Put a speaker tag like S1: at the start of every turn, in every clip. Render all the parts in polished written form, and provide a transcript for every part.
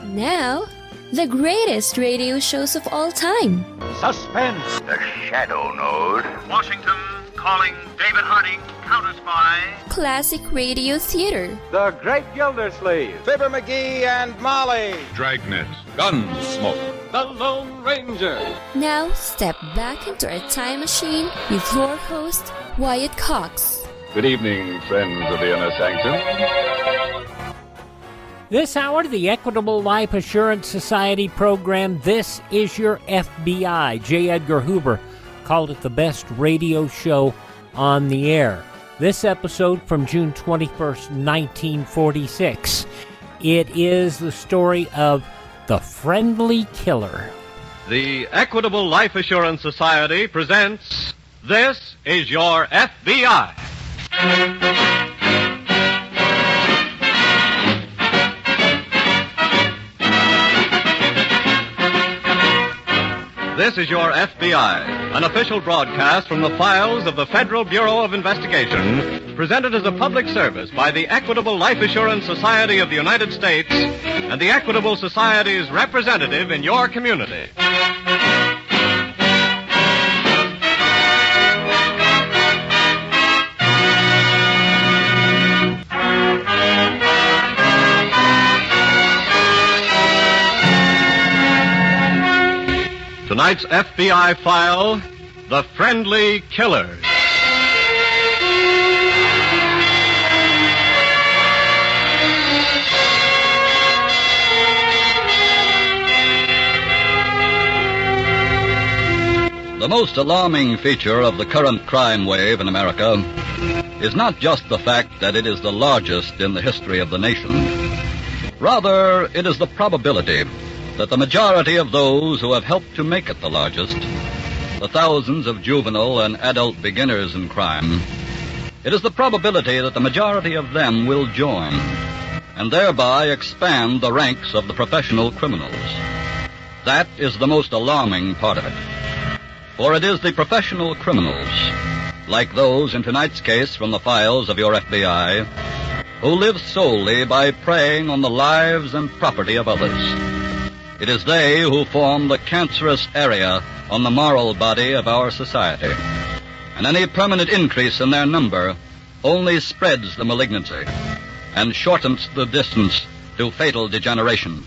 S1: Now, the greatest radio shows of all time.
S2: Suspense.
S3: The Shadow Node.
S4: Washington calling David Harding, Counter-Spy.
S1: Classic radio theater.
S2: The Great Gildersleeve. Fibber McGee and Molly.
S5: Dragnet. Gunsmoke.
S2: The Lone Ranger.
S1: Now, step back into a time machine with your host, Wyatt Cox.
S5: Good evening, friends of the Inner Sanctum.
S6: This hour, the Equitable Life Assurance Society program, This Is Your FBI. J. Edgar Hoover called it the best radio show on the air. This episode from June 21st, 1946. It is the story of The Friendly Killer.
S7: The Equitable Life Assurance Society presents This Is Your FBI. This is Your FBI, an official broadcast from the files of the Federal Bureau of Investigation, presented as a public service by the Equitable Life Assurance Society of the United States and the Equitable Society's representative in your community. Tonight's FBI file, The Friendly Killers.
S8: The most alarming feature of the current crime wave in America is not just the fact that it is the largest in the history of the nation. Rather, it is the probability that the majority of those who have helped to make it the largest, the thousands of juvenile and adult beginners in crime, it is the probability that the majority of them will join and thereby expand the ranks of the professional criminals. That is the most alarming part of it. For it is the professional criminals, like those in tonight's case from the files of your FBI, who live solely by preying on the lives and property of others. It is they who form the cancerous area on the moral body of our society. And any permanent increase in their number only spreads the malignancy and shortens the distance to fatal degeneration.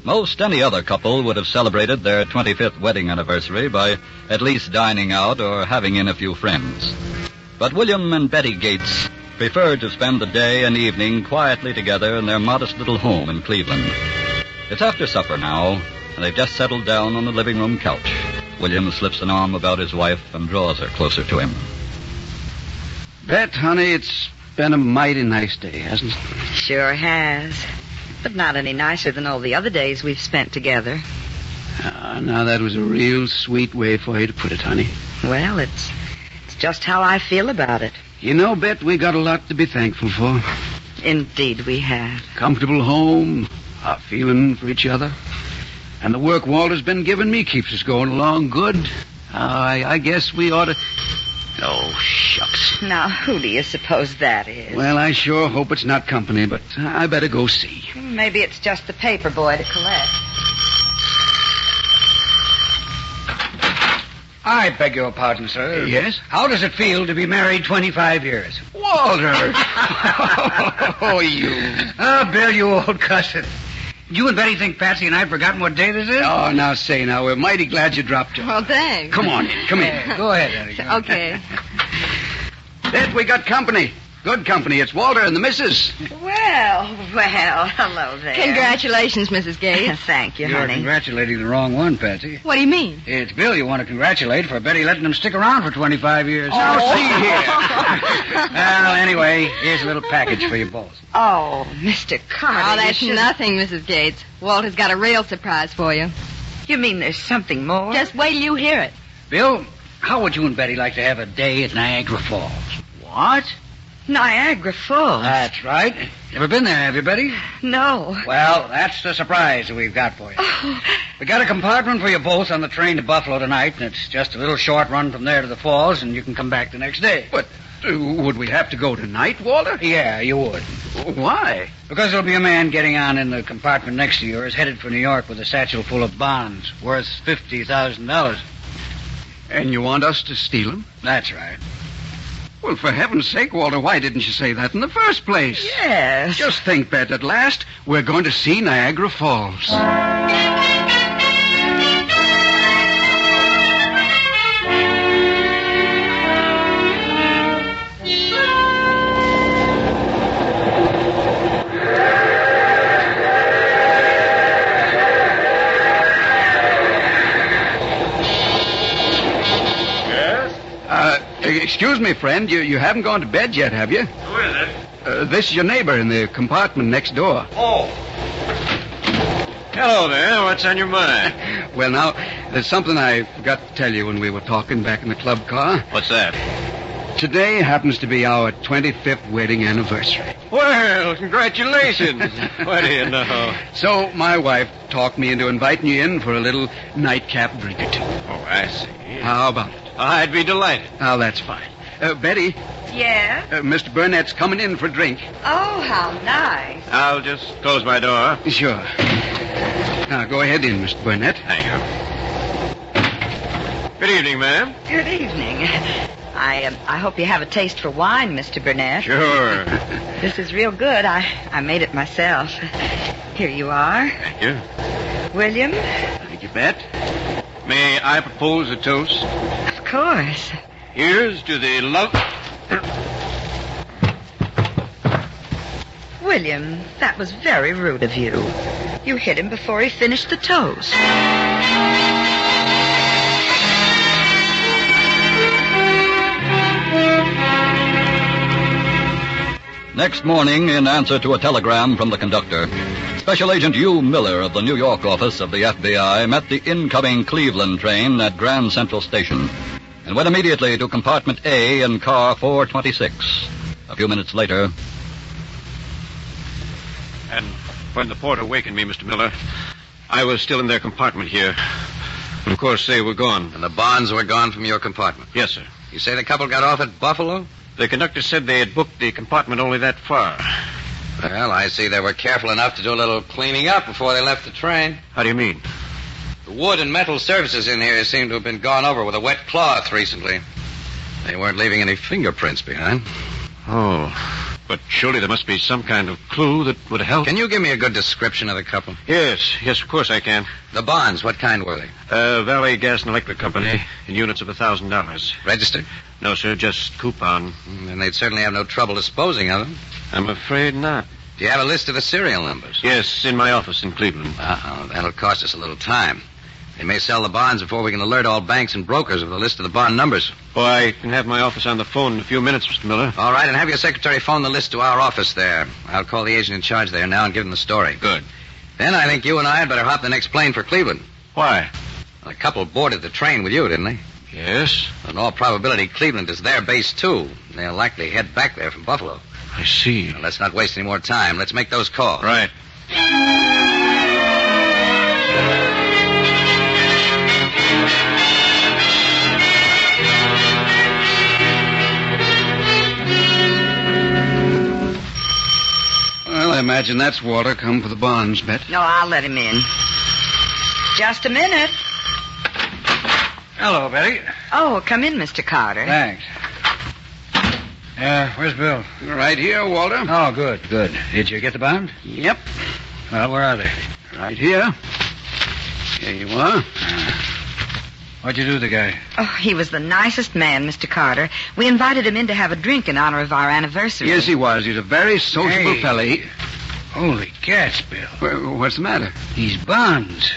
S8: Most any other couple would have celebrated their 25th wedding anniversary by at least dining out or having in a few friends. But William and Betty Gates preferred to spend the day and evening quietly together in their modest little home in Cleveland. It's after supper now, and they've just settled down on the living room couch. William slips an arm about his wife and draws her closer to him.
S9: Bet, honey, it's been a mighty nice day, hasn't it?
S10: Sure has. But not any nicer than all the other days we've spent together.
S9: Now that was a real sweet way for you to put it, honey.
S10: Well, it's just how I feel about it.
S9: You know, Bet, we got a lot to be thankful for.
S10: Indeed we have.
S9: Comfortable home, our feeling for each other. And the work Walter's been giving me keeps us going along good. I guess we ought to... Oh, shucks.
S10: Now, who do you suppose that is?
S9: Well, I sure hope it's not company, but I better go see.
S10: Maybe it's just the paper boy to collect.
S11: I beg your pardon, sir.
S9: Yes?
S11: How does it feel to be married 25 years?
S9: Walter! Oh, you...
S11: Ah, Bill, you old cussed. You and Betty think Patsy and I have forgotten what day this is?
S9: Oh, now, we're mighty glad you dropped in.
S10: Well, thanks.
S9: Come on in, come in.
S11: Go ahead, Eddie.
S10: Okay.
S9: Bet, we got company. Good company. It's Walter and the missus.
S10: Well, hello there.
S12: Congratulations, Mrs. Gates.
S10: Thank you,
S11: You're
S10: honey.
S11: congratulating the wrong one, Patsy.
S12: What do you mean?
S11: It's Bill you want to congratulate for Betty letting him stick around for 25 years.
S9: Oh, see here.
S11: Well, anyway, here's a little package for you both.
S10: Oh, Mr. Carter.
S12: Oh, that's
S10: you
S12: nothing, Mrs. Gates. Walter's got a real surprise for you.
S10: You mean there's something more?
S12: Just wait till you hear it.
S11: Bill, how would you and Betty like to have a day at Niagara Falls?
S9: What?
S10: Niagara Falls.
S11: That's right. Never been there, have you, Betty?
S10: No.
S11: Well, that's the surprise that we've got for you.
S10: Oh.
S11: We got a compartment for you both on the train to Buffalo tonight, and it's just a little short run from there to the falls, and you can come back the next day.
S9: But Would we have to go tonight, Walter?
S11: Yeah, you would.
S9: Why?
S11: Because there'll be a man getting on in the compartment next to yours, headed for New York with a satchel full of bonds worth $50,000.
S9: And you want us to steal them?
S11: That's right.
S9: Well, for heaven's sake, Walter, why didn't you say that in the first place?
S10: Yes.
S9: Just think, Bet, at last, we're going to see Niagara Falls. Excuse me, friend. You haven't gone to bed yet, have you?
S4: Who is it?
S9: This is your neighbor in the compartment next door.
S4: Oh. Hello there. What's on your mind?
S9: Well, now, there's something I forgot to tell you when we were talking back in the club car.
S4: What's that?
S9: Today happens to be our 25th wedding anniversary.
S4: Well, congratulations. What do you know?
S9: So, my wife talked me into inviting you in for a little nightcap drink or two.
S4: Oh, I see.
S9: How about it?
S4: I'd be delighted.
S9: Oh, that's fine. Betty,
S10: Yeah?
S9: Mr. Burnett's coming in for a drink.
S10: Oh, how nice.
S4: I'll just close my door.
S9: Sure. Now, go ahead in, Mr. Burnett.
S4: Thank you. Good evening, ma'am.
S10: Good evening. I hope you have a taste for wine, Mr. Burnett.
S4: Sure.
S10: This is real good. I made it myself. Here you are.
S4: Thank you.
S10: William?
S4: Thank you, Bet. May I propose a toast?
S10: Of course.
S4: Here's to the love...
S10: William, that was very rude of you. You hit him before he finished the toast.
S8: Next morning, in answer to a telegram from the conductor, Special Agent Hugh Miller of the New York office of the FBI met the incoming Cleveland train at Grand Central Station and went immediately to compartment A in car 426. A few minutes later...
S4: And when the porter wakened me, Mr. Miller, I was still in their compartment here. And of course, they were gone.
S2: And the bonds were gone from your compartment?
S4: Yes, sir.
S2: You say the couple got off at Buffalo?
S4: The conductor said they had booked the compartment only that far.
S2: Well, I see they were careful enough to do a little cleaning up before they left the train.
S4: How do you mean?
S2: The wood and metal surfaces in here seem to have been gone over with a wet cloth recently. They weren't leaving any fingerprints behind.
S4: Oh, but surely there must be some kind of clue that would help.
S2: Can you give me a good description of the couple?
S4: Yes, of course I can.
S2: The bonds, what kind were they?
S4: Valley Gas and Electric Company, in units of $1,000.
S2: Registered?
S4: No, sir, just coupon.
S2: And they'd certainly have no trouble disposing of them.
S4: I'm afraid not.
S2: Do you have a list of the serial numbers?
S4: Yes, in my office in Cleveland.
S2: That'll cost us a little time. They may sell the bonds before we can alert all banks and brokers of the list of the bond numbers.
S4: Oh, I can have my office on the phone in a few minutes, Mr. Miller.
S2: All right, and have your secretary phone the list to our office there. I'll call the agent in charge there now and give him the story.
S4: Good.
S2: Then I think you and I had better hop the next plane for Cleveland.
S4: Why?
S2: The couple boarded the train with you, didn't they?
S4: Yes.
S2: In all probability, Cleveland is their base, too. They'll likely head back there from Buffalo.
S4: I see.
S2: Now, let's not waste any more time. Let's make those calls.
S4: Right.
S9: Well, I imagine that's Walter come for the bonds, Bet.
S10: No, I'll let him in. Just a minute.
S11: Hello, Betty.
S10: Oh, come in, Mr. Carter.
S11: Thanks. Where's Bill?
S9: Right here, Walter.
S11: Oh, good. Did you get the bond?
S9: Yep.
S11: Well, where are they?
S9: Right here. Here you are.
S11: What'd you do to the guy?
S10: Oh, he was the nicest man, Mr. Carter. We invited him in to have a drink in honor of our anniversary.
S9: Yes, he was. He's a very sociable fella.
S11: Holy cats, Bill.
S9: What's the matter?
S11: These bonds.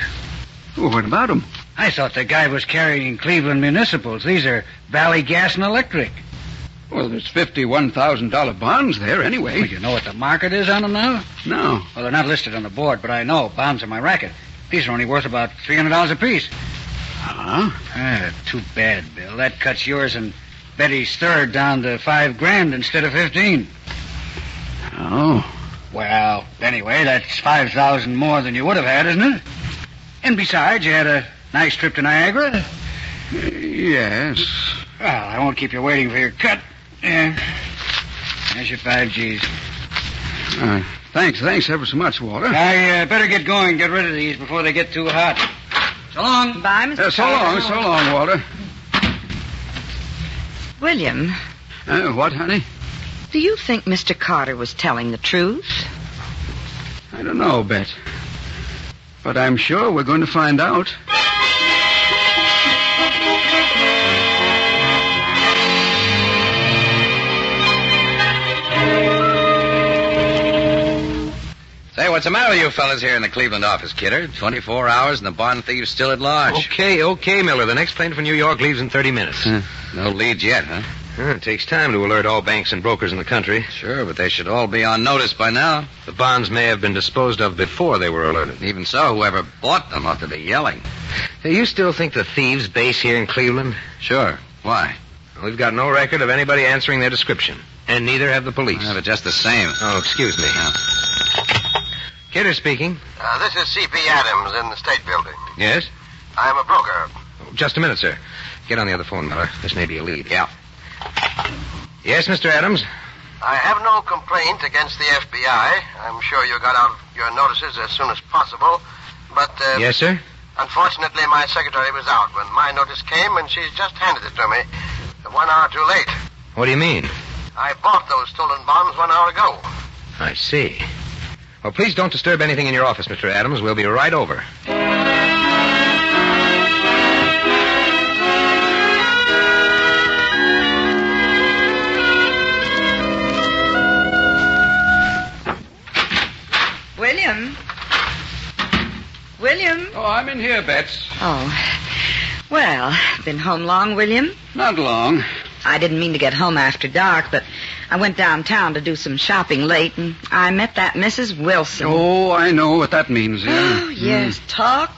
S9: Well, what about them?
S11: I thought the guy was carrying Cleveland municipals. These are Valley Gas and Electric.
S9: Well, there's $51,000 bonds there anyway.
S11: Well, you know what the market is on them now?
S9: No.
S11: Well, they're not listed on the board, but I know. Bonds are my racket. These are only worth about $300 apiece.
S9: Huh?
S11: Too bad, Bill. That cuts yours and Betty's third down to $5,000 instead of 15.
S9: Oh.
S11: Well, anyway, that's $5,000 more than you would have had, isn't it? And besides, you had a nice trip to Niagara.
S9: Yes.
S11: Well, I won't keep you waiting for your cut. Yeah. There's your 5 G's.
S9: Thanks ever so much, Walter.
S11: I better get going. Get rid of these before they get too hot. So long.
S10: Bye, Mr.
S9: So
S10: Carter.
S9: long, Walter.
S10: William,
S9: What, honey?
S10: do you think Mr. Carter was telling the truth?
S9: I don't know, Bet. But I'm sure we're going to find out.
S2: Say, what's the matter with you fellas here in the Cleveland office, Kidder? 24 hours and the bond thief's still at large.
S4: Okay, Miller. The next plane from New York leaves in 30 minutes.
S2: No leads yet, huh?
S4: It takes time to alert all banks and brokers in the country.
S2: Sure, but they should all be on notice by now.
S4: The bonds may have been disposed of before they were alerted.
S2: Even so, whoever bought them ought to be yelling.
S4: Hey, you still think the thieves base here in Cleveland?
S2: Sure. Why?
S4: Well, we've got no record of anybody answering their description. And neither have the police.
S2: But just the same.
S4: Oh, excuse me. Kidder speaking.
S3: This is C.P. Adams in the State Building.
S4: Yes?
S3: I'm a broker.
S4: Just a minute, sir. Get on the other phone, Miller. This may be a lead. Yeah. Yes, Mr. Adams?
S3: I have no complaint against the FBI. I'm sure you got out your notices as soon as possible. But,
S4: Yes, sir?
S3: unfortunately, my secretary was out when my notice came, and she's just handed it to me 1 hour too late.
S4: What do you mean?
S3: I bought those stolen bonds 1 hour ago.
S4: I see. Well, please don't disturb anything in your office, Mr. Adams. We'll be right over.
S10: William?
S9: Oh, I'm in here, Bets.
S10: Oh. Well, been home long, William?
S9: Not long.
S10: I didn't mean to get home after dark, but I went downtown to do some shopping late, and I met that Mrs. Wilson.
S9: Oh, I know what that means, yeah.
S10: Oh, yes. Talk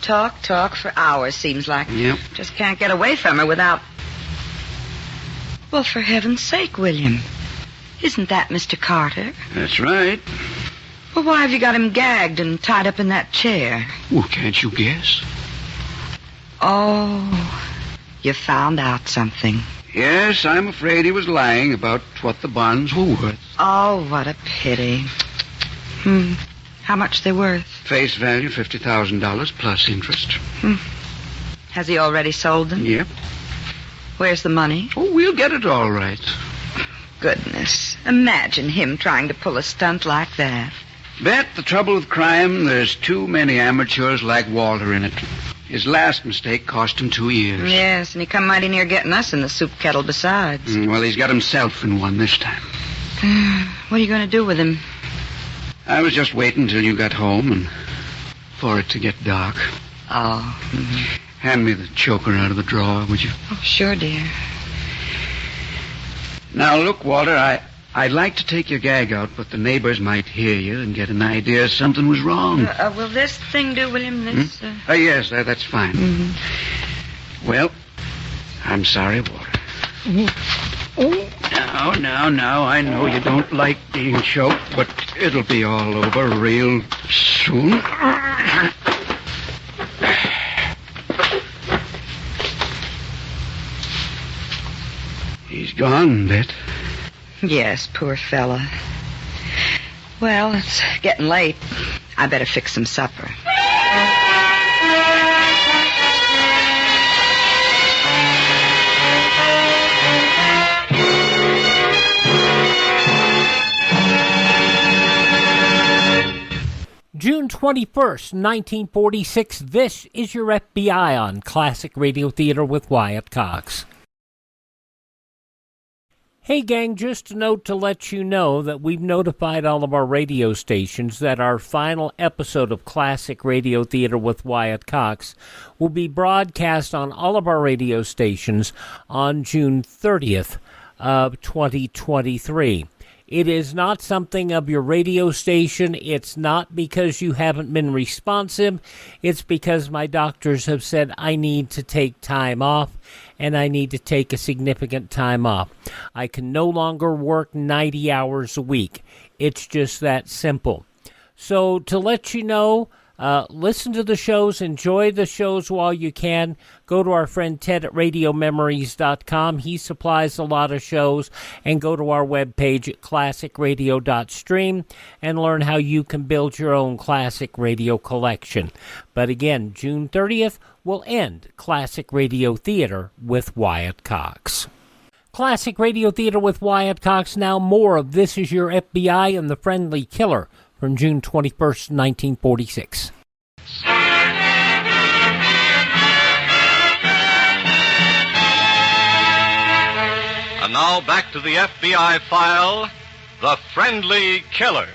S10: for hours, seems like.
S9: Yep.
S10: Just can't get away from her without... Well, for heaven's sake, William. Isn't that Mr. Carter?
S9: That's right.
S10: Well, why have you got him gagged and tied up in that chair?
S9: Oh, can't you guess?
S10: Oh, you found out something.
S9: Yes, I'm afraid he was lying about what the bonds were worth.
S10: Oh, what a pity. How much they worth?
S9: Face value, $50,000 plus interest.
S10: Has he already sold them?
S9: Yep.
S10: Where's the money?
S9: Oh, we'll get it all right.
S10: Goodness. Imagine him trying to pull a stunt like that.
S9: Bet the trouble with crime, there's too many amateurs like Walter in it. His last mistake cost him 2 years.
S10: Yes, and he come mighty near getting us in the soup kettle besides.
S9: Well, he's got himself in one this time.
S10: What are you going to do with him?
S9: I was just waiting till you got home and for it to get dark.
S10: Oh.
S9: Hand me the choker out of the drawer, would you?
S10: Oh, sure, dear.
S9: Now, look, Walter, I'd like to take your gag out, but the neighbors might hear you and get an idea something was wrong.
S10: Will this thing do, William? This,
S9: Yes, that's fine. Well, I'm sorry, Walter. Now, I know you don't like being choked, but it'll be all over real soon. He's gone, Bet.
S10: Yes, poor fella. Well, it's getting late. I better fix some supper.
S6: June 21st, 1946. This is your FBI on Classic Radio Theater with Wyatt Cox. Hey gang, just a note to let you know that we've notified all of our radio stations that our final episode of Classic Radio Theater with Wyatt Cox will be broadcast on all of our radio stations on June 30th of 2023. It is not something of your radio station. It's not because you haven't been responsive. It's because my doctors have said I need to take time off, and I need to take a significant time off. I can no longer work 90 hours a week. It's just that simple. So to let you know, Listen to the shows, enjoy the shows while you can. Go to our friend Ted at RadioMemories.com. He supplies a lot of shows. And go to our webpage at classicradio.stream and learn how you can build your own classic radio collection. But again, June 30th will end Classic Radio Theater with Wyatt Cox. Classic Radio Theater with Wyatt Cox. Now more of This Is Your FBI and the Friendly Killer from June 21st, 1946.
S7: And now back to the FBI file, The Friendly Killer.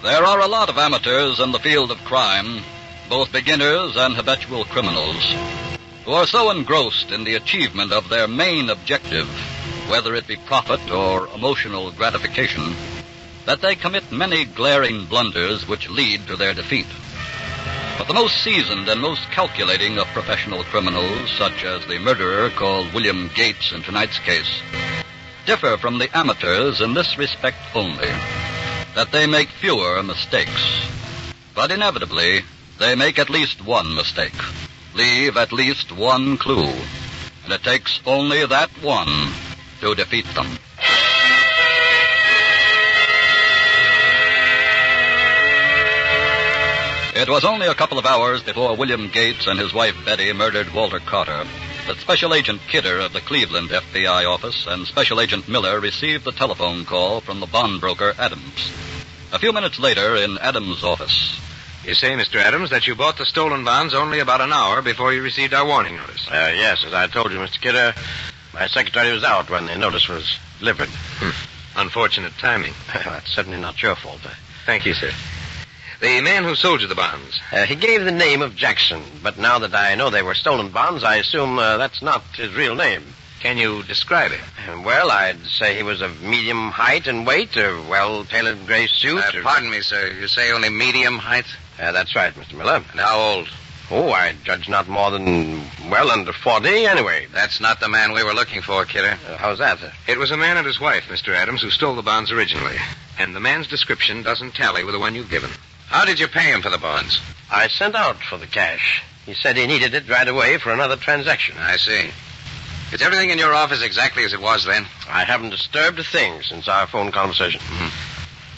S8: There are a lot of amateurs in the field of crime, both beginners and habitual criminals, who are so engrossed in the achievement of their main objective, whether it be profit or emotional gratification, that they commit many glaring blunders which lead to their defeat. But the most seasoned and most calculating of professional criminals, such as the murderer called William Gates in tonight's case, differ from the amateurs in this respect only, that they make fewer mistakes. But inevitably, they make at least one mistake, leave at least one clue, and it takes only that one to defeat them. It was only a couple of hours before William Gates and his wife Betty murdered Walter Carter that Special Agent Kidder of the Cleveland FBI office and Special Agent Miller received the telephone call from the bondbroker Adams. A few minutes later, in Adams' office.
S13: You say, Mr. Adams, that you bought the stolen bonds only about an hour before you received our warning notice.
S3: Yes, as I told you, Mr. Kidder, my secretary was out when the notice was delivered.
S13: Unfortunate timing.
S3: That's certainly not your fault.
S13: Thank you, sir. The man who sold you the bonds.
S3: He gave the name of Jackson, but now that I know they were stolen bonds, I assume that's not his real name.
S13: Can you describe him?
S3: Well, I'd say he was of medium height and weight, a well-tailored gray suit.
S2: Pardon me, sir. You say only medium height?
S3: That's right, Mr. Miller.
S2: And how old?
S3: Oh, I'd judge not more than, under 40 anyway.
S2: That's not the man we were looking for, Kidder.
S3: How's that, sir?
S13: It was a man and his wife, Mr. Adams, who stole the bonds originally. And the man's description doesn't tally with the one you've given.
S2: How did you pay him for the bonds?
S3: I sent out for the cash. He said he needed it right away for another transaction.
S2: I see. Is everything in your office exactly as it was then?
S3: I haven't disturbed a thing since our phone conversation.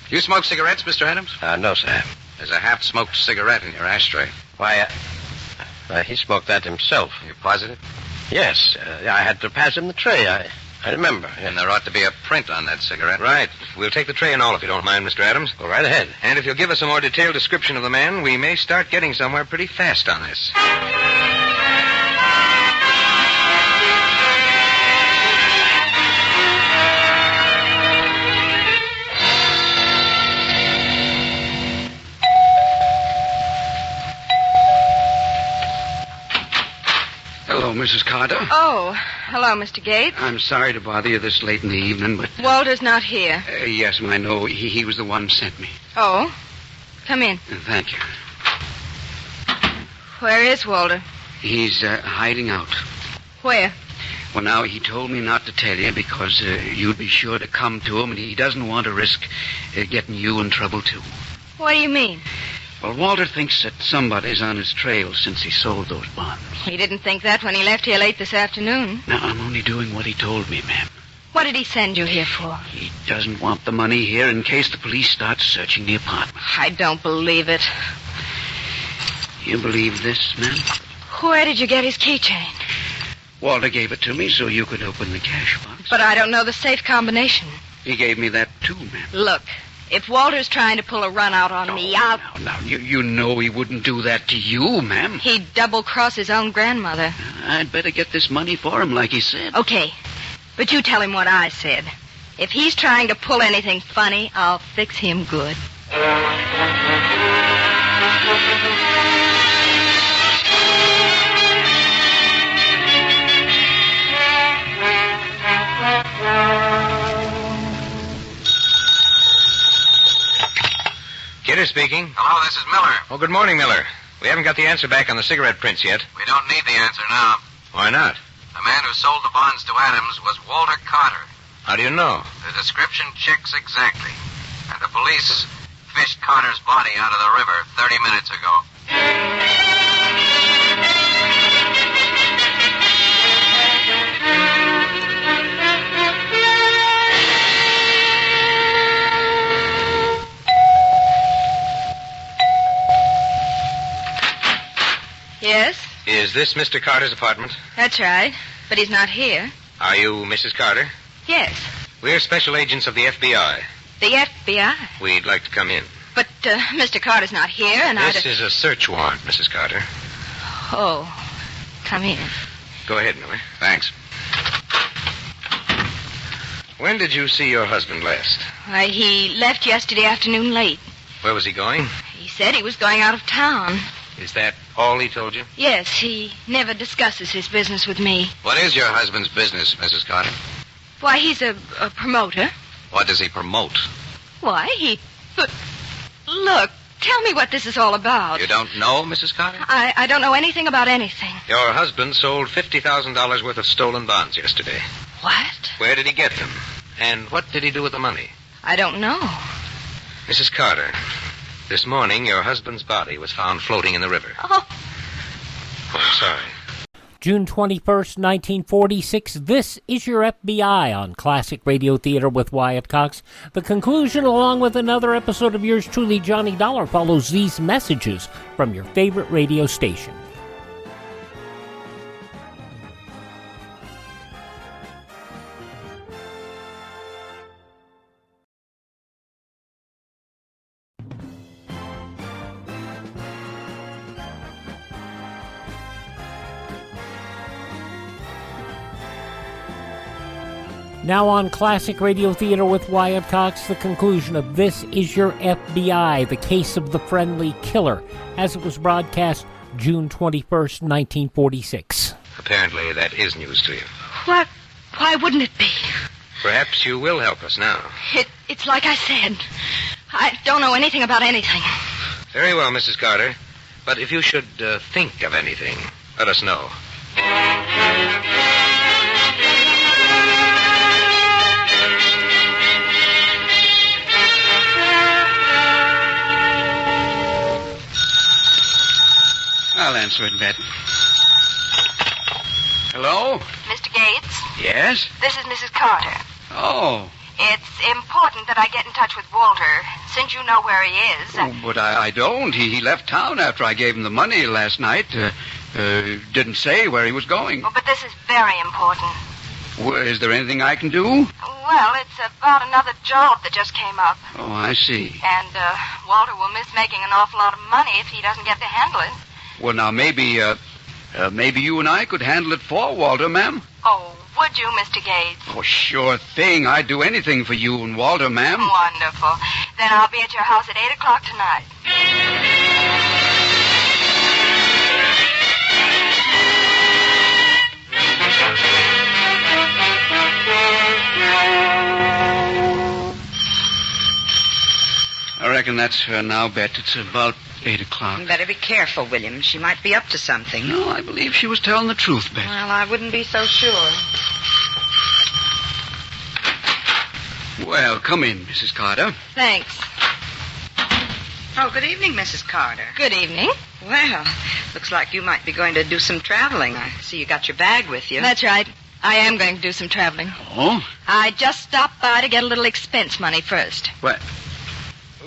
S2: Do you smoke cigarettes, Mr. Adams?
S3: No, sir.
S2: There's a half-smoked cigarette in your ashtray.
S3: Why, he smoked that himself.
S2: You positive?
S3: Yes. I had to pass him the tray. I remember.
S2: And there ought to be a print on that cigarette.
S13: Right. We'll take the tray and all if you don't mind, Mr. Adams.
S3: Go right ahead.
S13: And if you'll give us a more detailed description of the man, we may start getting somewhere pretty fast on this.
S9: Hello, Mrs. Carter.
S12: Oh, hello, Mr. Gates.
S9: I'm sorry to bother you this late in the evening, but...
S12: Walter's not here.
S9: Yes, I know. He was the one who sent me.
S12: Oh? Come in.
S9: Thank you.
S12: Where is Walter?
S9: He's hiding out.
S12: Where?
S9: Well, now, he told me not to tell you because you'd be sure to come to him, and he doesn't want to risk getting you in trouble, too.
S12: What do you mean?
S9: Well, Walter thinks that somebody's on his trail since he sold those bonds.
S12: He didn't think that when he left here late this afternoon.
S9: Now, I'm only doing what he told me, ma'am.
S12: What did he send you here for?
S9: He doesn't want the money here in case the police start searching the apartment.
S12: I don't believe it.
S9: You believe this, ma'am?
S12: Where did you get his keychain?
S9: Walter gave it to me so you could open the cash box.
S12: But I don't know the safe combination.
S9: He gave me that, too, ma'am.
S12: Look, if Walter's trying to pull a run out on me, I'll...
S9: Now, you know he wouldn't do that to you, ma'am.
S12: He'd double-cross his own grandmother.
S9: I'd better get this money for him, like he said.
S12: Okay, but you tell him what I said. If he's trying to pull anything funny, I'll fix him good.
S13: Kidder speaking.
S3: Hello, this is Miller.
S13: Oh, good morning, Miller. We haven't got the answer back on the cigarette prints yet.
S3: We don't need the answer now.
S13: Why not?
S3: The man who sold the bonds to Adams was Walter Carter.
S13: How do you know?
S3: The description checks exactly. And the police fished Carter's body out of the river 30 minutes ago.
S12: Yes,
S13: Is this Mr. Carter's apartment?
S12: that's right. But he's not here.
S13: Are you Mrs. Carter?
S12: Yes,
S13: We're special agents of the FBI.
S12: the FBI.
S13: We'd like to come in.
S12: But Mr. Carter's not here, and
S13: This is a search warrant, Mrs. Carter.
S12: Oh, come in.
S13: Go ahead, Miller.
S2: Thanks.
S13: When did you see your husband last?
S12: Why, he left yesterday afternoon late.
S13: Where was he going?
S12: He said he was going out of town.
S13: Is that all he told you?
S12: Yes, he never discusses his business with me.
S2: What is your husband's business, Mrs. Carter?
S12: Why, he's a promoter.
S2: What does he promote?
S12: Why, But, look, tell me what this is all about.
S2: You don't know, Mrs. Carter?
S12: I don't know anything about anything.
S13: Your husband sold $50,000 worth of stolen bonds yesterday.
S12: What?
S13: Where did he get them? And what did he do with the money?
S12: I don't know.
S13: Mrs. Carter, this morning your husband's body was found floating in the river.
S12: Oh.
S13: I'm sorry.
S6: June 21st, 1946. This is your FBI on Classic Radio Theater with Wyatt Cox. The conclusion, along with another episode of yours truly, Johnny Dollar, follows these messages from your favorite radio station. Now on Classic Radio Theater with Wyatt Cox, the conclusion of This Is Your FBI, the case of the friendly killer, as it was broadcast June 21st, 1946.
S13: Apparently that is news to you.
S12: What? Why wouldn't it be?
S13: Perhaps you will help us now.
S12: It's like I said. I don't know anything about anything.
S13: Very well, Mrs. Carter. But if you should think of anything, let us know.
S9: I'll answer it, Bet. Hello?
S12: Mr. Gates,
S9: Yes?
S12: this is Mrs. Carter.
S9: Oh.
S12: It's important that I get in touch with Walter, since you know where he is.
S9: Oh, but I don't. He left town after I gave him the money last night. Didn't say where he was going.
S12: Oh, but this is very important.
S9: Well, is there anything I can do?
S12: Well, it's about another job that just came up.
S9: Oh, I see.
S12: And Walter will miss making an awful lot of money if he doesn't get to handle it.
S9: Well, now, maybe you and I could handle it for Walter, ma'am.
S12: Oh, would you, Mr. Gates?
S9: Oh, sure thing. I'd do anything for you and Walter, ma'am.
S12: Wonderful. Then I'll be at your house at 8 o'clock tonight.
S9: I reckon that's her now, Bet. It's about 8 o'clock.
S10: You better be careful, William. She might be up to something.
S9: No, I believe she was telling the truth, Bet.
S10: Well, I wouldn't be so sure.
S9: Well, come in, Mrs. Carter.
S12: Thanks.
S10: Oh, good evening, Mrs. Carter.
S12: Good evening.
S10: Well, looks like you might be going to do some traveling. I see you got your bag with you.
S12: That's right. I am going to do some traveling.
S9: Oh?
S12: I just stopped by to get a little expense money first.
S9: What?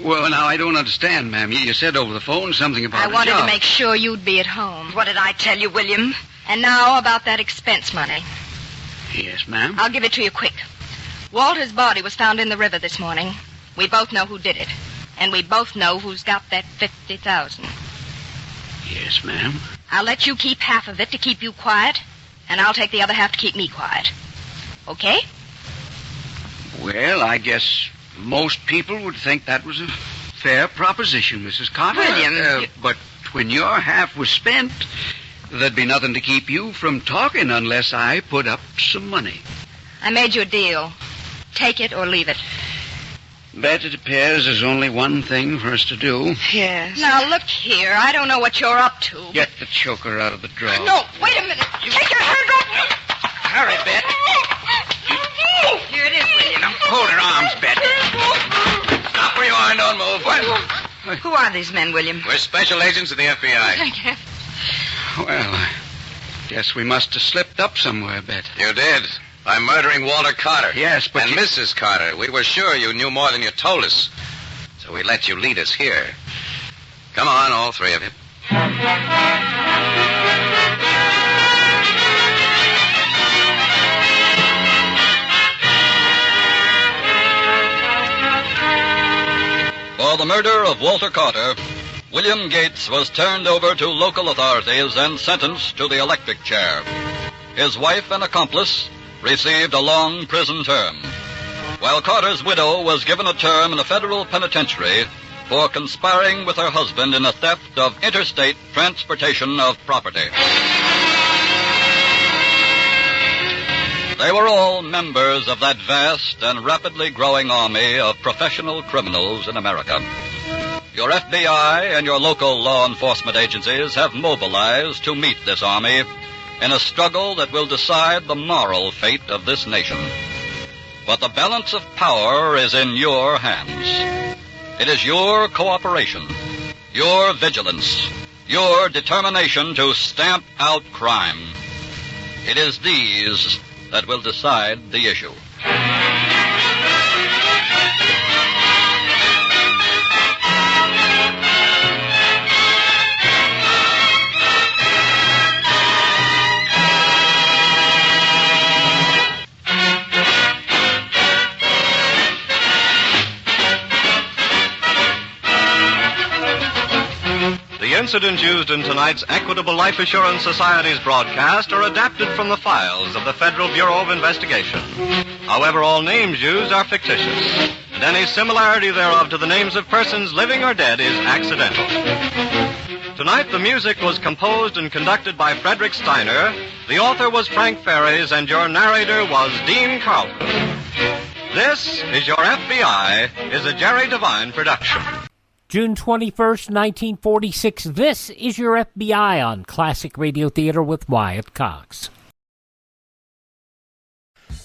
S9: Well, now, I don't understand, ma'am. You said over the phone something about
S12: I wanted
S9: a job.
S12: to make sure you'd be at home.
S10: What did I tell you, William?
S12: And now about that expense money.
S9: Yes, ma'am.
S12: I'll give it to you quick. Walter's body was found in the river this morning. We both know who did it. And we both know who's got that $50,000.
S9: Yes, ma'am.
S12: I'll let you keep half of it to keep you quiet, and I'll take the other half to keep me quiet. Okay?
S9: Well, I guess most people would think that was a fair proposition, Mrs. Carter.
S10: William,
S9: But when your half was spent, there'd be nothing to keep you from talking unless I put up some money.
S12: I made you a deal. Take it or leave it.
S9: Bet it appears there's only one thing for us to do.
S10: Yes.
S12: Now, look here. I don't know what you're up to.
S9: Get the choker out of the drawer.
S12: No, wait a minute. Take your hand off.
S9: Hurry, Bet.
S12: Here it is, William.
S9: Now, hold her arms, Bet.
S2: Stop where you are and don't move.
S10: Who are these men, William?
S2: We're special agents of the FBI.
S12: Thank you.
S9: Well, I guess we must have slipped up somewhere, Bet.
S2: You did. By murdering Walter Carter.
S9: Yes, but
S2: And Mrs. Carter. We were sure you knew more than you told us. So we let you lead us here. Come on, all three of you.
S8: For the murder of Walter Carter, William Gates was turned over to local authorities and sentenced to the electric chair. His wife and accomplice received a long prison term, while Carter's widow was given a term in a federal penitentiary for conspiring with her husband in a theft of interstate transportation of property. They were all members of that vast and rapidly growing army of professional criminals in America. Your FBI and your local law enforcement agencies have mobilized to meet this army in a struggle that will decide the moral fate of this nation. But the balance of power is in your hands. It is your cooperation, your vigilance, your determination to stamp out crime. It is these that will decide the issue.
S7: The incidents used in tonight's Equitable Life Assurance Society's broadcast are adapted from the files of the Federal Bureau of Investigation. However, all names used are fictitious, and any similarity thereof to the names of persons living or dead is accidental. Tonight, the music was composed and conducted by Frederick Steiner, the author was Frank Ferries, and your narrator was Dean Carlton. This is Your FBI is a Jerry Devine production.
S6: June 21st, 1946. This is Your FBI on Classic Radio Theater with Wyatt Cox.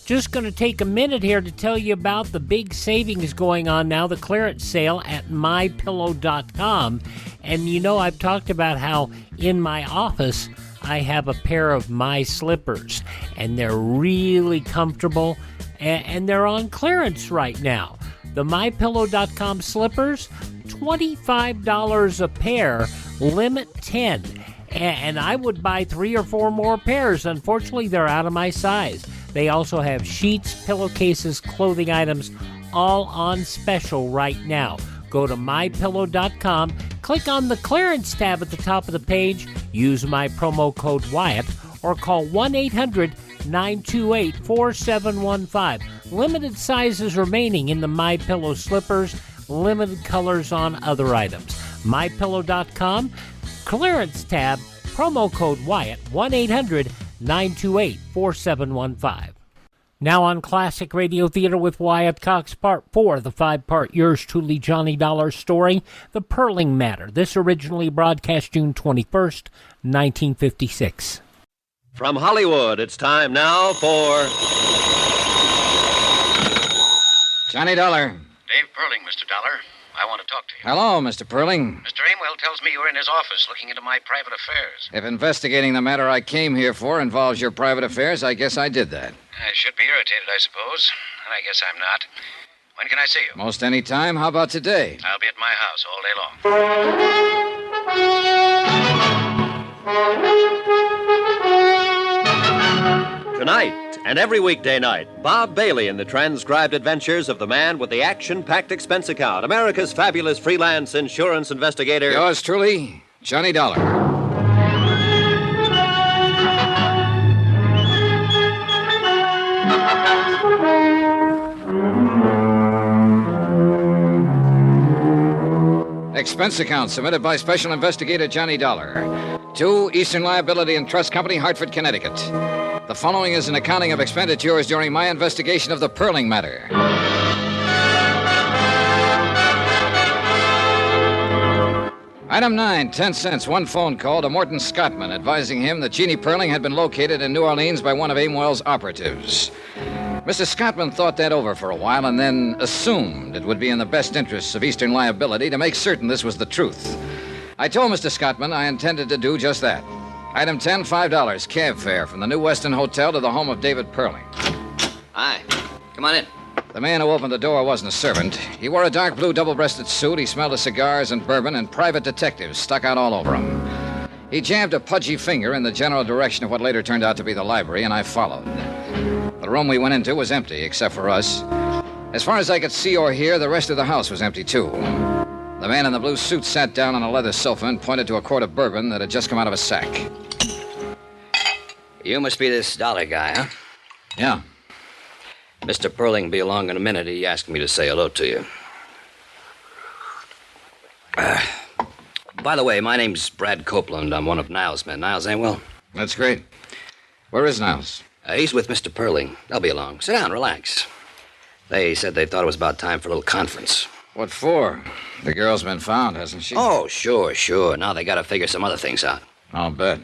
S6: Just going to take a minute here to tell you about the big savings going on now, the clearance sale at MyPillow.com. And you know, I've talked about how in my office I have a pair of My Slippers, and they're really comfortable, and they're on clearance right now. The MyPillow.com slippers, $25 a pair, limit 10. And I would buy 3 or 4 more pairs. Unfortunately, they're out of my size. They also have sheets, pillowcases, clothing items, all on special right now. Go to MyPillow.com, click on the clearance tab at the top of the page, use my promo code Wyatt, or call 1-800-928-4715. Limited sizes remaining in the MyPillow slippers, limited colors on other items. MyPillow.com, clearance tab, promo code Wyatt, 1-800-928-4715. Now on Classic Radio Theater with Wyatt Cox, Part 4, the 5-part Yours Truly Johnny Dollar story, The Perling Matter. This originally broadcast June 21st, 1956.
S14: From Hollywood, it's time now for...
S15: Johnny Dollar.
S16: Dave Perling, Mr. Dollar. I want to talk to you.
S15: Hello, Mr. Perling.
S16: Mr. Amwell tells me you're in his office looking into my private affairs.
S15: If investigating the matter I came here for involves your private affairs, I guess I did that.
S16: I should be irritated, I suppose. And I guess I'm not. When can I see you?
S15: Most any time. How about today?
S16: I'll be at my house all day
S14: long. Tonight and every weekday night, Bob Bailey in the transcribed adventures of the man with the action-packed expense account, America's fabulous freelance insurance investigator.
S15: Yours truly, Johnny Dollar. Expense account submitted by Special Investigator Johnny Dollar to Eastern Liability and Trust Company, Hartford, Connecticut. The following is an accounting of expenditures during my investigation of the Perling Matter. Item 9, 10 cents, one phone call to Morton Scottman advising him that Jeannie Perling had been located in New Orleans by one of Aimwell's operatives. Mr. Scottman thought that over for a while and then assumed it would be in the best interests of Eastern Liability to make certain this was the truth. I told Mr. Scottman I intended to do just that. Item 10, $5, cab fare from the New Weston Hotel to the home of David Perling.
S16: Hi. Come on in.
S15: The man who opened the door wasn't a servant. He wore a dark blue double-breasted suit. He smelled of cigars and bourbon, and private detectives stuck out all over him. He jammed a pudgy finger in the general direction of what later turned out to be the library, and I followed. The room we went into was empty, except for us. As far as I could see or hear, the rest of the house was empty, too. The man in the blue suit sat down on a leather sofa and pointed to a quart of bourbon that had just come out of a sack.
S16: You must be this Dollar guy, huh?
S15: Yeah.
S16: Mr. Perling will be along in a minute. He asked me to say hello to you. By the way, my name's Brad Copeland. I'm one of Niles' men. Niles Aimwell?
S15: That's great. Where is Niles?
S16: He's with Mr. Perling. They'll be along. Sit down, relax. They said they thought it was about time for a little conference.
S15: What for? The girl's been found, hasn't she?
S16: Oh, sure. Now they gotta figure some other things out.
S15: I'll bet.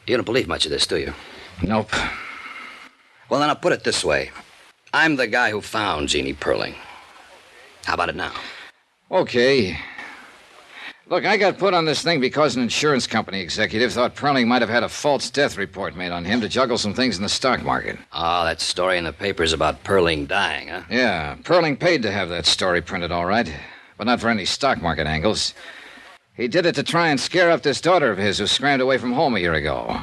S16: You don't believe much of this, do you?
S15: Nope.
S16: Well, then I'll put it this way. I'm the guy who found Jeannie Perling. How about it now?
S15: Okay. Look, I got put on this thing because an insurance company executive thought Perling might have had a false death report made on him to juggle some things in the stock market.
S16: Oh, that story in the papers about Perling dying, huh?
S15: Yeah, Perling paid to have that story printed, all right, but not for any stock market angles. He did it to try and scare up this daughter of his who scrammed away from home a year ago.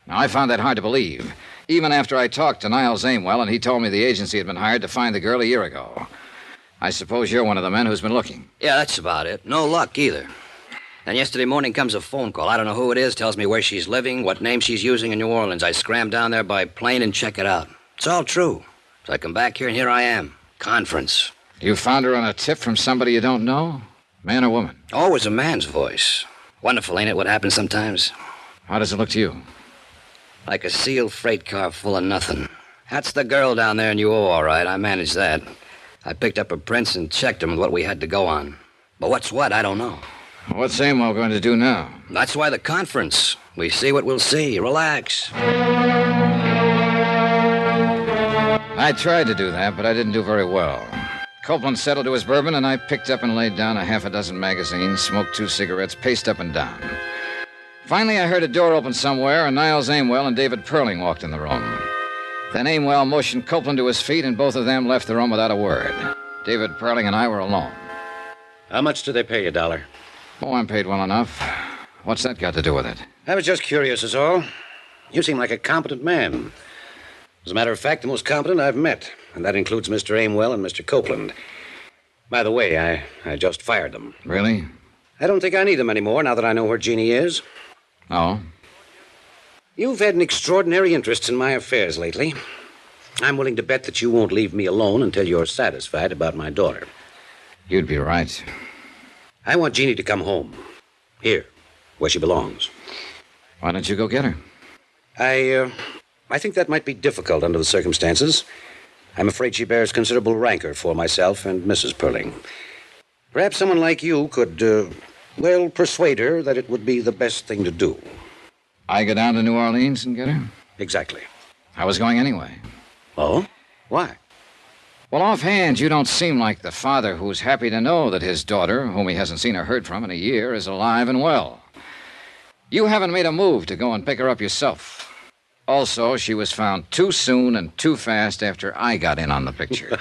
S15: Now, I found that hard to believe, even after I talked to Niles Aimwell and he told me the agency had been hired to find the girl a year ago. I suppose you're one of the men who's been looking.
S16: Yeah, that's about it. No luck either. Then yesterday morning comes a phone call. I don't know who it is, tells me where she's living, what name she's using in New Orleans. I scram down there by plane and check it out. It's all true. So I come back here and here I am. Conference.
S15: You found her on a tip from somebody you don't know? Man or woman?
S16: Always a man's voice. Wonderful, ain't it, what happens sometimes?
S15: How does it look to you?
S16: Like a sealed freight car full of nothing. That's the girl down there in UO, all right. I managed that. I picked up her prints and checked them with what we had to go on. But what's what, I don't know.
S15: What's Aimwell going to do now?
S16: That's why the conference. We see what we'll see. Relax.
S15: I tried to do that, but I didn't do very well. Copeland settled to his bourbon, and I picked up and laid down a half a dozen magazines, smoked 2 cigarettes, paced up and down. Finally, I heard a door open somewhere, and Niles Aimwell and David Perling walked in the room. Then Aimwell motioned Copeland to his feet, and both of them left the room without a word. David Perling and I were alone.
S17: How much do they pay you, Dollar?
S15: Oh, I'm paid well enough. What's that got to do with it?
S17: I was just curious, is all. You seem like a competent man. As a matter of fact, the most competent I've met, and that includes Mr. Aimwell and Mr. Copeland. By the way, I just fired them.
S15: Really?
S17: I don't think I need them anymore now that I know where Jeannie is.
S15: Oh?
S17: You've had an extraordinary interest in my affairs lately. I'm willing to bet that you won't leave me alone until you're satisfied about my daughter.
S15: You'd be right.
S17: I want Jeannie to come home. Here, where she belongs.
S15: Why don't you go get her?
S17: I think that might be difficult under the circumstances. I'm afraid she bears considerable rancor for myself and Mrs. Perling. Perhaps someone like you could, persuade her that it would be the best thing to do.
S15: I go down to New Orleans and get her?
S17: Exactly.
S15: I was going anyway.
S17: Oh? Why?
S15: Well, offhand, you don't seem like the father who's happy to know that his daughter, whom he hasn't seen or heard from in a year, is alive and well. You haven't made a move to go and pick her up yourself. Also, she was found too soon and too fast after I got in on the picture.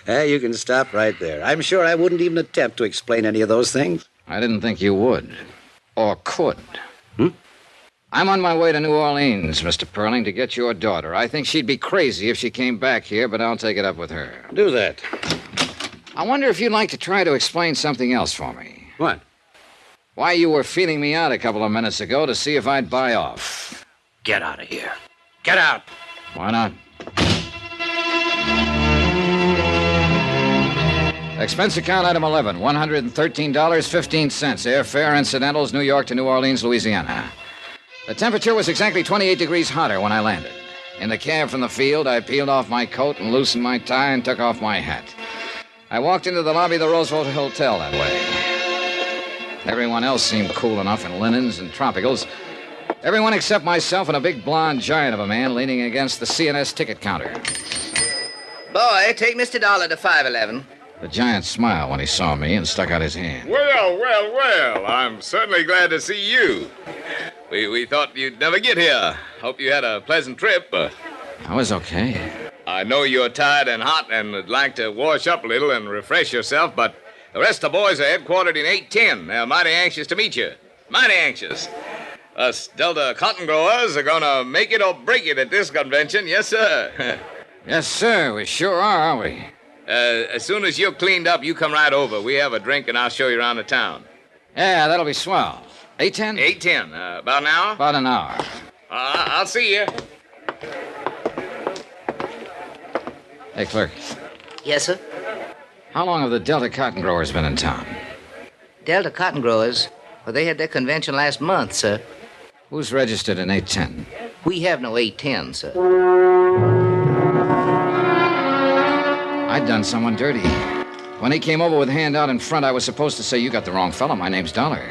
S17: You can stop right there. I'm sure I wouldn't even attempt to explain any of those things.
S15: I didn't think you would. Or could. I'm on my way to New Orleans, Mr. Perling, to get your daughter. I think she'd be crazy if she came back here, but I'll take it up with her.
S17: Do that.
S15: I wonder if you'd like to try to explain something else for me.
S17: What?
S15: Why you were feeling me out a couple of minutes ago to see if I'd buy off.
S17: Get out of here. Get out.
S15: Why not? Expense account item 11, $113.15. Airfare, incidentals, New York to New Orleans, Louisiana. The temperature was exactly 28 degrees hotter when I landed. In the cab from the field, I peeled off my coat and loosened my tie and took off my hat. I walked into the lobby of the Roosevelt Hotel that way. Everyone else seemed cool enough in linens and tropicals. Everyone except myself and a big blonde giant of a man leaning against the CNS ticket counter.
S18: Boy, take Mr. Dollar to 511.
S15: The giant smiled when he saw me and stuck out his hand.
S5: Well, I'm certainly glad to see you. We thought you'd never get here. Hope you had a pleasant trip.
S15: I was okay.
S5: I know you're tired and hot and would like to wash up a little and refresh yourself, but the rest of the boys are headquartered in 810. They're mighty anxious to meet you. Mighty anxious. Us Delta cotton growers are going to make it or break it at this convention. Yes, sir.
S15: Yes, sir. We sure are, aren't we?
S5: As soon as you're cleaned up, you come right over. We have a drink, and I'll show you around the town.
S15: Yeah, that'll be swell. 8:10?
S5: 8:10. About an hour?
S15: About an hour.
S5: I'll see you.
S15: Hey, clerk.
S18: Yes, sir?
S15: How long have the Delta cotton growers been in town?
S18: Delta cotton growers? Well, they had their convention last month, sir.
S15: Who's registered in 810?
S18: We have no 810, sir.
S15: I'd done someone dirty. When he came over with hand out in front, I was supposed to say, "You got the wrong fellow. My name's Dollar."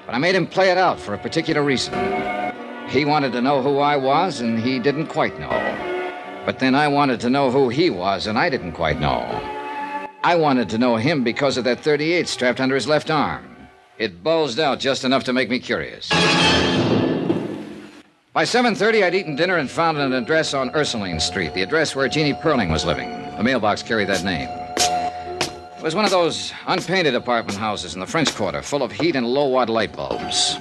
S15: But I made him play it out for a particular reason. He wanted to know who I was, and he didn't quite know. But then I wanted to know who he was, and I didn't quite know. I wanted to know him because of that .38 strapped under his left arm. It bulged out just enough to make me curious. By 7:30, I'd eaten dinner and found an address on Ursuline Street, the address where Jeannie Perling was living. The mailbox carried that name. It was one of those unpainted apartment houses in the French Quarter, full of heat and low-watt light bulbs.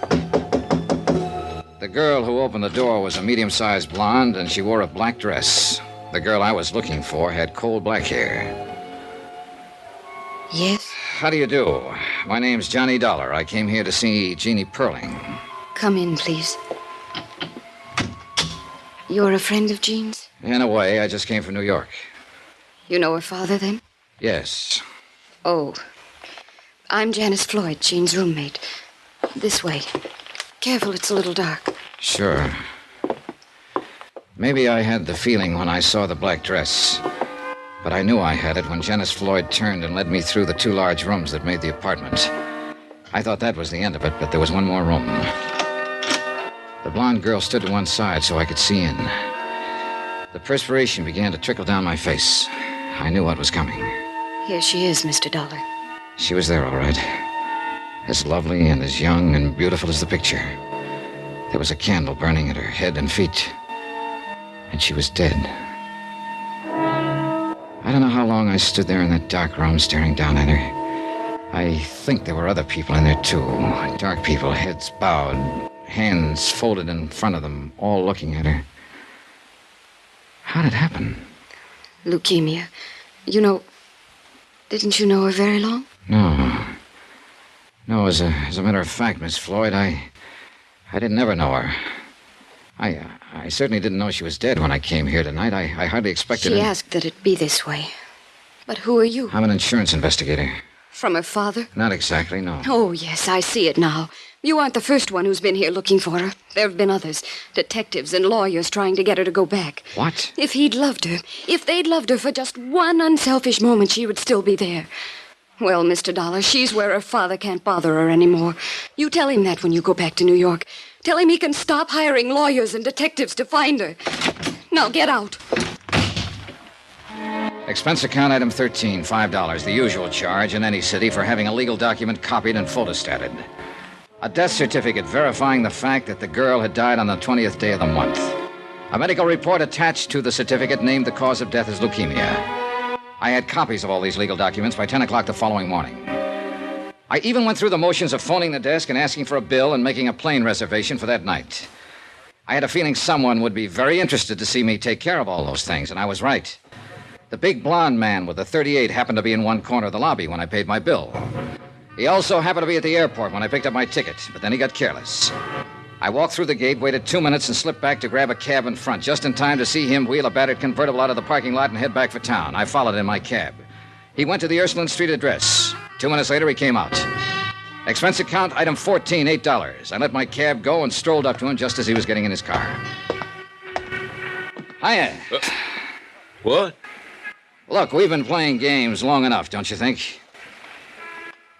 S15: The girl who opened the door was a medium-sized blonde, and she wore a black dress. The girl I was looking for had coal black hair.
S19: Yes?
S15: How do you do? My name's Johnny Dollar. I came here to see Jeannie Perling.
S19: Come in, please. You're a friend of Jean's?
S15: In a way, I just came from New York.
S19: You know her father, then?
S15: Yes.
S19: Oh. I'm Janice Floyd, Jean's roommate. This way. Careful, it's a little dark.
S15: Sure. Maybe I had the feeling when I saw the black dress. But I knew I had it when Janice Floyd turned and led me through the two large rooms that made the apartment. I thought that was the end of it, but there was one more room. The blonde girl stood to one side so I could see in. The perspiration began to trickle down my face. I knew what was coming.
S19: Here she is, Mr. Dollar.
S15: She was there, all right. As lovely and as young and beautiful as the picture. There was a candle burning at her head and feet. And she was dead. I don't know how long I stood there in that dark room staring down at her. I think there were other people in there, too. Dark people, heads bowed, hands folded in front of them, all looking at her. How did it happen?
S19: Leukemia. You know, didn't you know her very long?
S15: No, as a matter of fact, Miss Floyd, I didn't ever know her. I certainly didn't know she was dead when I came here tonight. I hardly expected
S19: She asked that it be this way. But who are you?
S15: I'm an insurance investigator.
S19: From her father?
S15: Not exactly, no.
S19: Oh, yes, I see it now. You aren't the first one who's been here looking for her. There have been others. Detectives and lawyers trying to get her to go back.
S15: What?
S19: If he'd loved her, if they'd loved her for just one unselfish moment, she would still be there. Well, Mr. Dollar, she's where her father can't bother her anymore. You tell him that when you go back to New York. Tell him he can stop hiring lawyers and detectives to find her. Now, get out.
S15: Expense account item 13, $5, the usual charge in any city for having a legal document copied and photostated. A death certificate verifying the fact that the girl had died on the 20th day of the month. A medical report attached to the certificate named the cause of death as leukemia. I had copies of all these legal documents by 10 o'clock the following morning. I even went through the motions of phoning the desk and asking for a bill and making a plane reservation for that night. I had a feeling someone would be very interested to see me take care of all those things, and I was right. The big blonde man with the .38 happened to be in one corner of the lobby when I paid my bill. He also happened to be at the airport when I picked up my ticket, but then he got careless. I walked through the gate, waited 2 minutes, and slipped back to grab a cab in front, just in time to see him wheel a battered convertible out of the parking lot and head back for town. I followed in my cab. He went to the Ursuline Street address. 2 minutes later, he came out. Expense account, item 14, $8. I let my cab go and strolled up to him just as he was getting in his car. Hiya.
S5: What?
S15: Look, we've been playing games long enough, don't you think?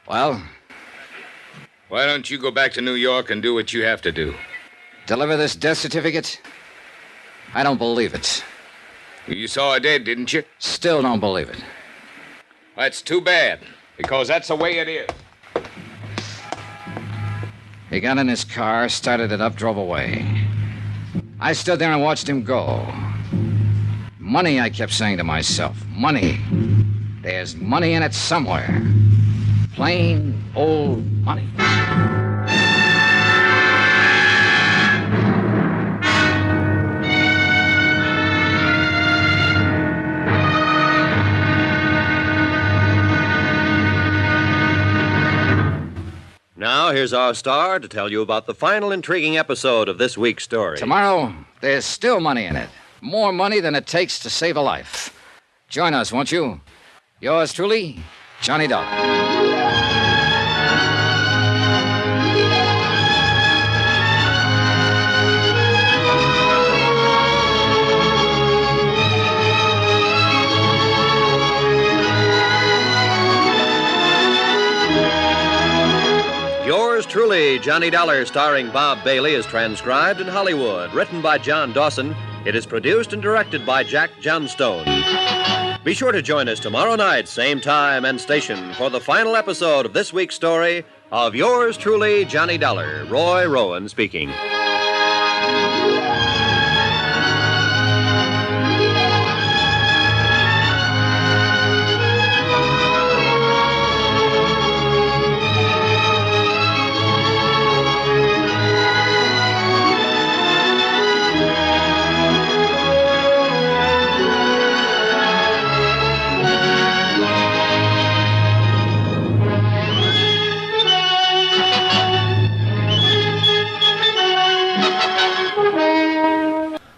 S15: Well,
S5: Why don't you go back to New York and do what you have to do?
S15: Deliver this death certificate? I don't believe it.
S5: You saw her dead, didn't you?
S15: Still don't believe it.
S5: That's too bad, because that's the way it is.
S15: He got in his car, started it up, drove away. I stood there and watched him go. Money, I kept saying to myself. Money. There's money in it somewhere. Plain old money.
S14: Now, here's our star to tell you about the final intriguing episode of this week's story.
S15: Tomorrow, there's still money in it. More money than it takes to save a life. Join us, won't you? Yours truly, Johnny Dollar.
S14: Yours truly, Johnny Dollar, starring Bob Bailey, is transcribed in Hollywood. Written by John Dawson, it is produced and directed by Jack Johnstone. Be sure to join us tomorrow night, same time and station, for the final episode of this week's story of Yours truly, Johnny Dollar. Roy Rowan speaking.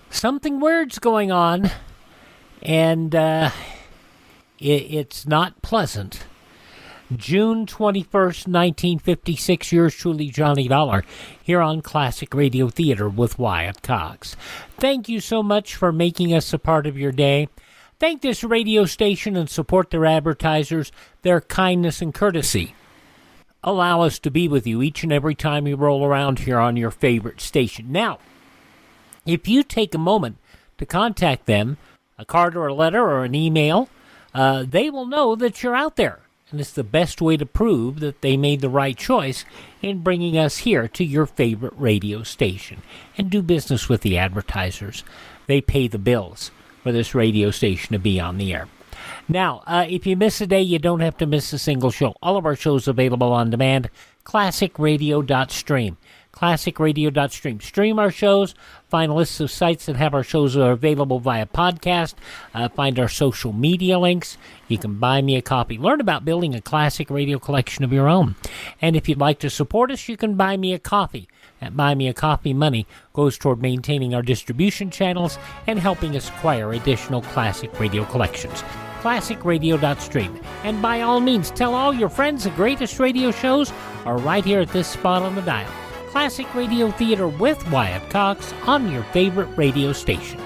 S6: Something weird's going on, and it's not pleasant. June 21st, 1956, yours truly, Johnny Dollar, here on Classic Radio Theater with Wyatt Cox. Thank you so much for making us a part of your day. Thank this radio station and support their advertisers. Their kindness and courtesy allow us to be with you each and every time you roll around here on your favorite station. Now, if you take a moment to contact them, a card or a letter or an email, they will know that you're out there. And it's the best way to prove that they made the right choice in bringing us here to your favorite radio station. And do business with the advertisers. They pay the bills for this radio station to be on the air. Now, if you miss a day, you don't have to miss a single show. All of our shows available on demand. ClassicRadio.stream. ClassicRadio.stream. Stream our shows. Find lists of sites that have our shows are available via podcast. Find our social media links. You can buy me a copy. Learn about building a classic radio collection of your own. And if you'd like to support us, you can buy me a coffee. That Buy Me a Coffee money goes toward maintaining our distribution channels and helping us acquire additional classic radio collections. ClassicRadio.stream. And by all means, tell all your friends the greatest radio shows are right here at this spot on the dial. Classic Radio Theater with Wyatt Cox on your favorite radio station.